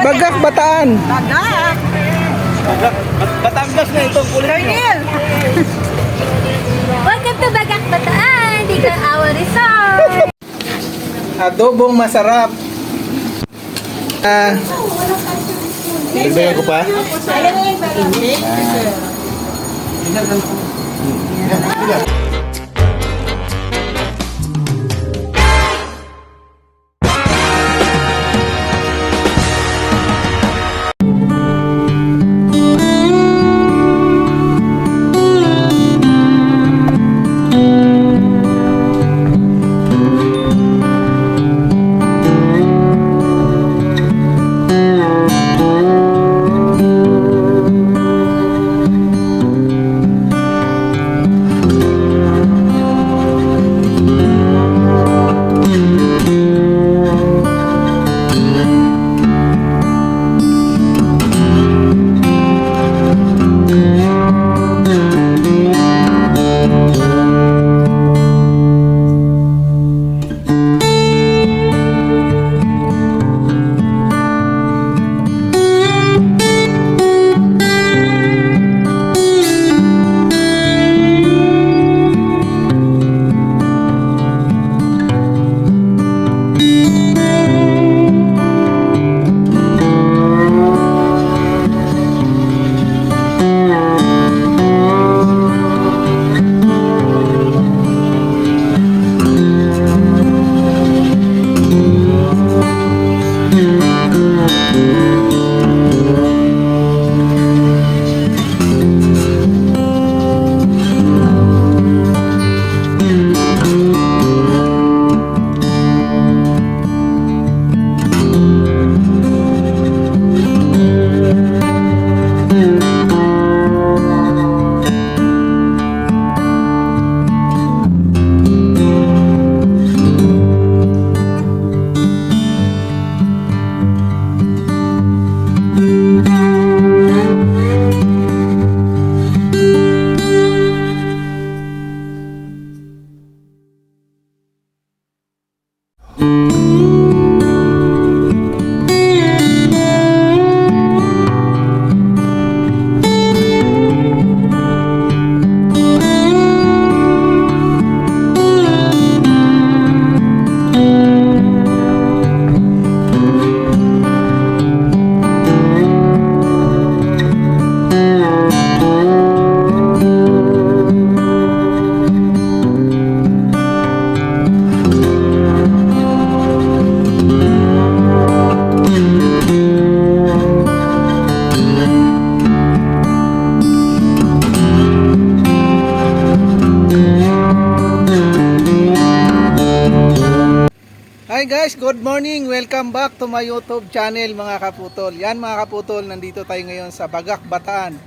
Bagak Bataan. Bagak. Batangas na itong kulit nyo. Colonel. Welcome to Bagak Bataan, Digang Awa Resort. Adobong masarap. Dagdagan ko pa? Hi guys, good morning. Welcome back to my YouTube channel mga kaputol. Yan mga kaputol, nandito tayo ngayon sa Bagak Bataan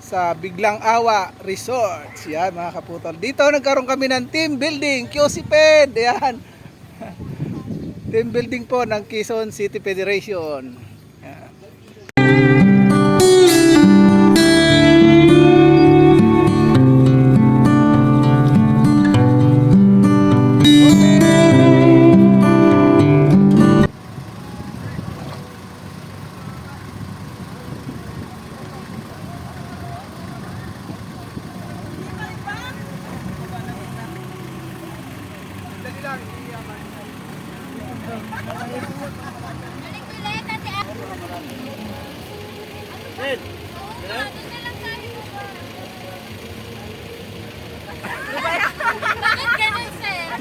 sa Biglang Awa Resorts. Yan mga kaputol. Dito nagkaroon kami ng team building, QCPED. Yan. Team building po ng Quezon City Federation. Yan.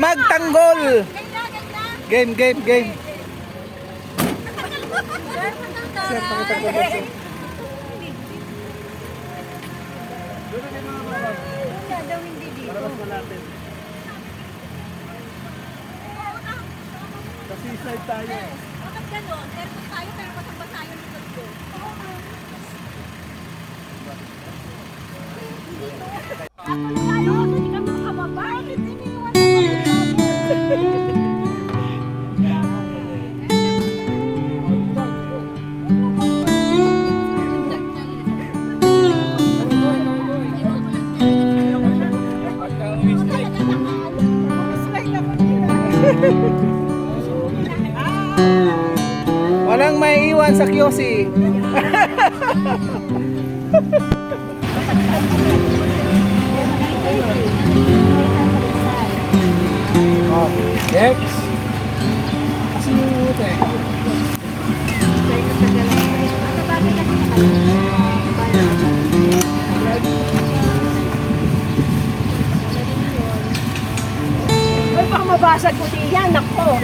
Magtanggol. Game. Kasi side tayo. Bakit gano'n? Pero tayo, pero masamba tayo nito ko. Tayo, hindi kami makababa. Hindi iniwan Wala Walang may iwan sa QC. Next. Ay, baka mabasag ko yan. Ako.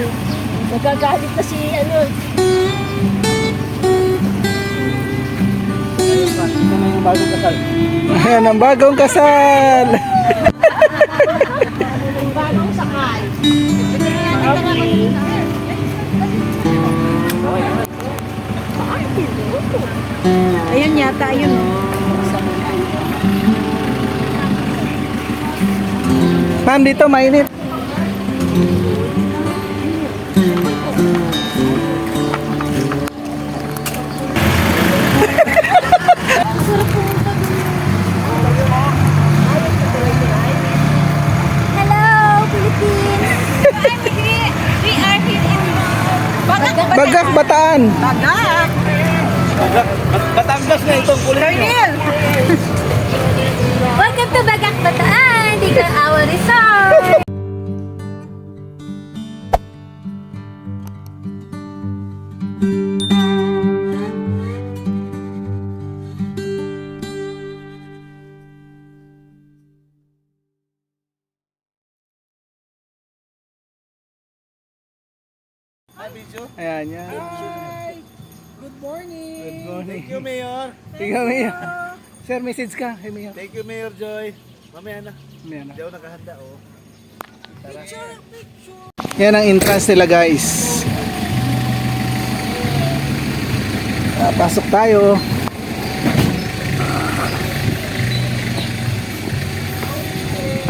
Nagagalit na si ano. Ayan ang bagong kasal. Bagong sakal. Ayan yata yun. Ma'am, dito mainit. Hello, Philippines! We are here in Bagak Bataan. Bagak! Batangas na itong kulit nyo. Welcome to Bagak Bataan! Dito our resort! Ayan yan. Good morning. Good morning. Thank you, Mayor. Tingnan mo yan. Sir, message ka. Hey, Mayor. Thank you, Mayor Joy. Mamaya na. Ayan. Hindi ako nakahanda, oh. Yan ang entrance nila, guys. Pasok tayo.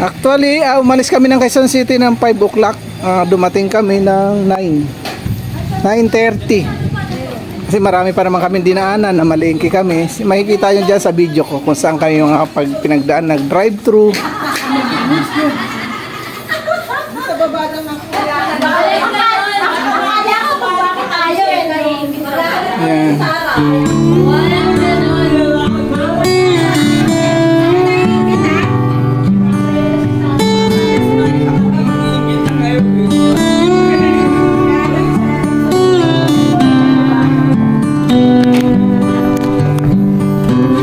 Actually, umalis kami ng Quezon City ng 5 o'clock. Dumating kami ng 9:30. Kasi marami pa naman kami dinaanan, namalengke kami. Makikita nyo dyan sa video ko kung saan kami yung pag pinagdaan, nag-drive-thru. Yan.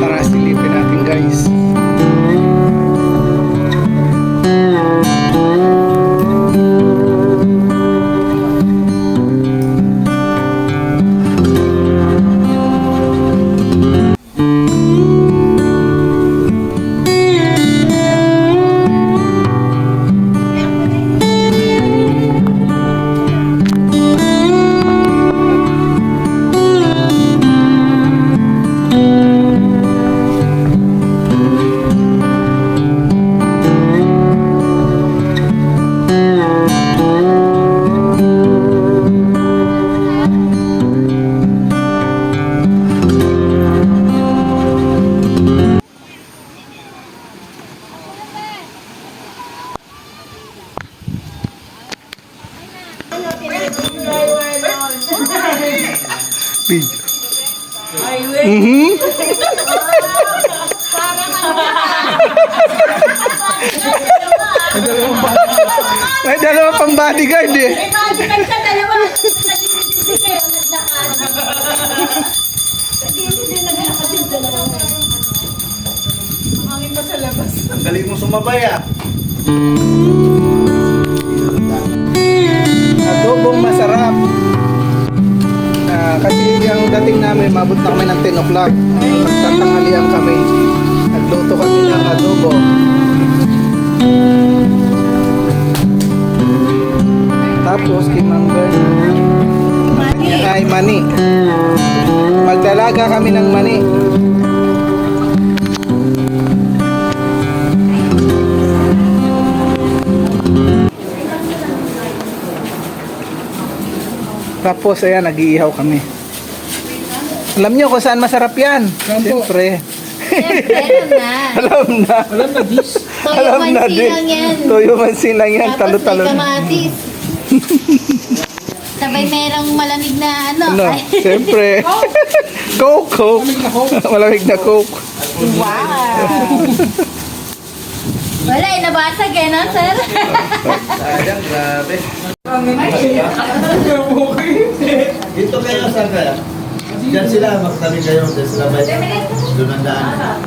Tara, silipin natin, guys. Video. May dalawa pang bodyguard eh. Ang galing mo sumabay, ah. Adobong masarap. Kasi yung dating namin, mabot na kami ng 10 o'clock. Nagtatanghalian kami. Nagluto kami ng adobo. Tapos, kimanggan. Yan ay mani. Magdalaga kami ng mani. Tapos, ayan, nag-iihaw kami. Alam nyo kung saan masarap yan? Siyempre. Alam na. Alam na, dis. Alam na din. Toyo mansin lang yan. Tapos may Talo-talo. kamatis. Sabay merong malamig na ano. Ano? Ay, Siyempre. Coke. Malamig na Coke. wow. Wala, nabasag eh, no, sir? Sayang, grabe. Dito kayo, saan kaya? Diyan sila, magtabi kayo. Diyan sila may doon ang daan.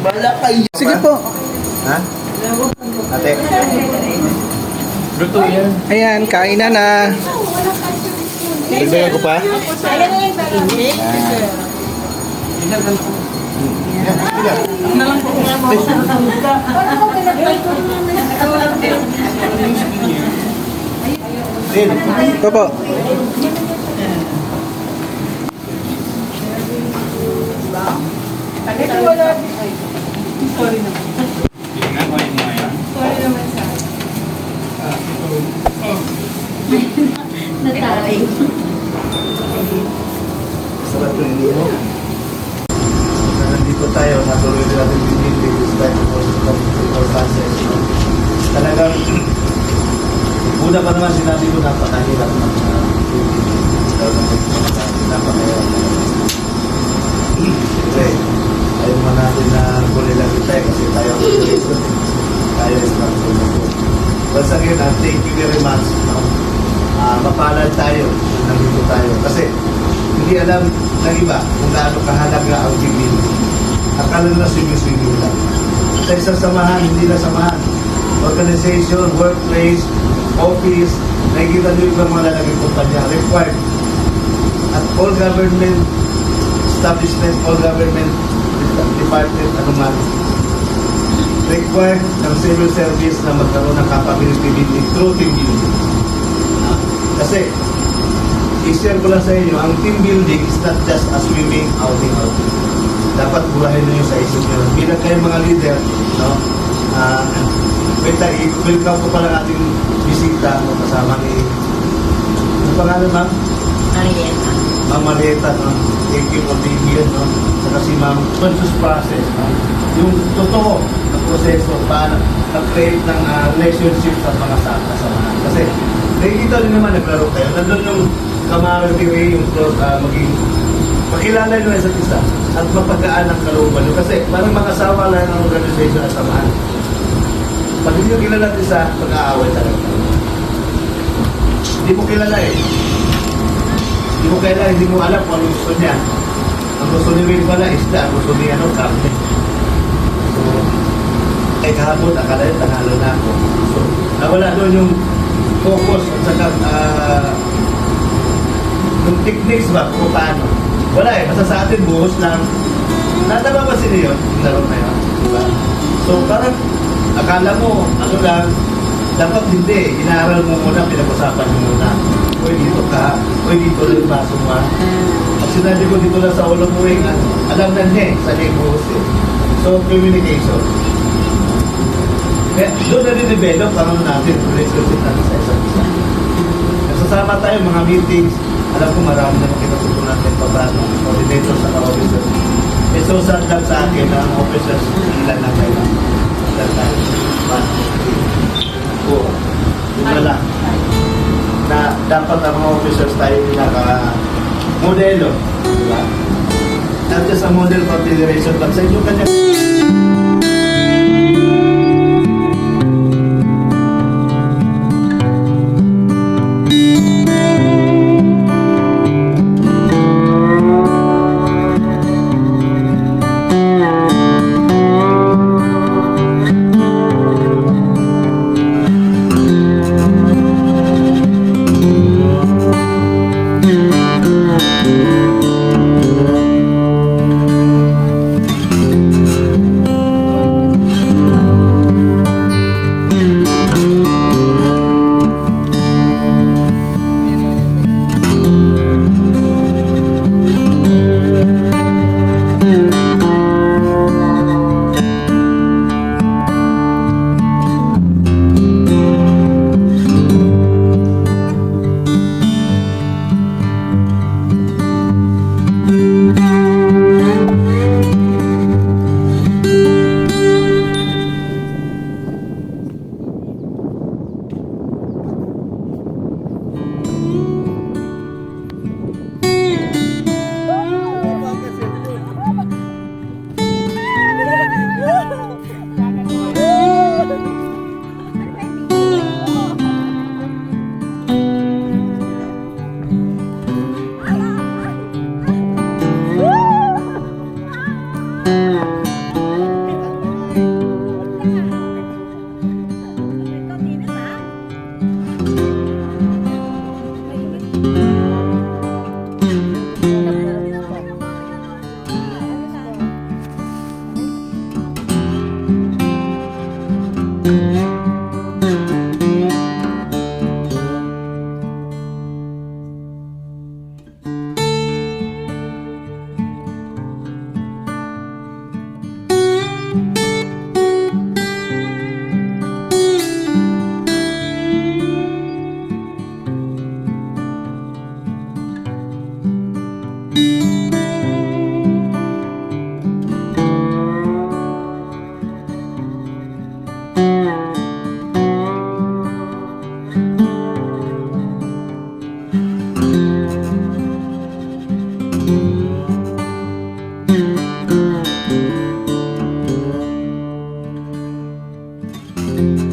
Bala kayo. Sige po. Ha? Ate. Luto yan. Ayan, kain na. Dagdagan ko pa? Din. Ito po. Natay. Sarap yung hindi mo. Nandito tayo, natuloy din natin pinili this type of process. Talagang, una pa naman sinabi ko, napakahirap ng napakahirap. Siyempre, ayaw man natin na huli lang tayo kasi tayo ang relation. Tayo is not so. Once again, thank you very much. Mapalad tayo, nandito tayo. Kasi, hindi alam ng iba kung gaano kahalaga ang tigil. Akala na swimming lang. Sa isang samahan, hindi na samahan. Organization, workplace, office, nakikita nyo ibang mga lalaging kumpanya, required. At all government establishment, all government department, anuman, required ng civil service na magkaroon ng capability building through team building. Kasi, i-share ko lang sa inyo, ang team building is not just a swimming outing. Dapat burahin nyo sa isip nyo. Bilang kayo mga leader, no? Wait, i-welcome ko pala ating bisita, no? Kasama ni, ano pangalan, ma'am? Marieta. Ma'am Marieta, no? Thank you for being here, no? Saka si ma'am, conscious process, no? Yung totoo na proseso para nag-create ng relationship sa mga kasamahan. Kasi, nakikita rin naman, naglaro kayo. Nandun yung camaraderie, yung maging makilala nyo isa't isa at mapagaan ang kalooban nyo. Kasi parang mag-asawa lang ng organization at samahan. Pag hindi nyo kilala at isa, pag-aaway talaga. Hindi mo kilala eh. Hindi mo kilala, hindi mo alam kung ano gusto niya. Ang gusto niya rin pala isda, ang gusto niya karne. So, kahapon, akala yun, tanalo na ako. So, nawala doon yung focus at saka yung techniques ba kung paano. Wala eh, basta sa atin buhos lang. Natama ba sila yun? Yung laro na yun, diba? So parang akala mo, ano lang, dapat hindi. Inaaral mo muna, pinag-usapan mo muna. Uy, dito ka. Uy, dito lang baso mo. Pag sinabi ko dito lang sa ulo mo rin, alam na niya eh, sa niya yung buhos eh. So, communication. Kaya doon na rin-develop ang ano natin, relationship natin sa isa't isa. Nasasama tayo mga meetings, alam ko marami naman kinatutunan natin pa paano, coordinator sa ka-officers. Eh so sad lang sa akin na ang officers, ilan na kayo lang. Ilan tayo. 1, 2, 3, 4. Yun na lang. Na dapat ang mga officers tayo pinaka-modelo. Diba? Not just a model for federation, but sa inyo kanya. Bye.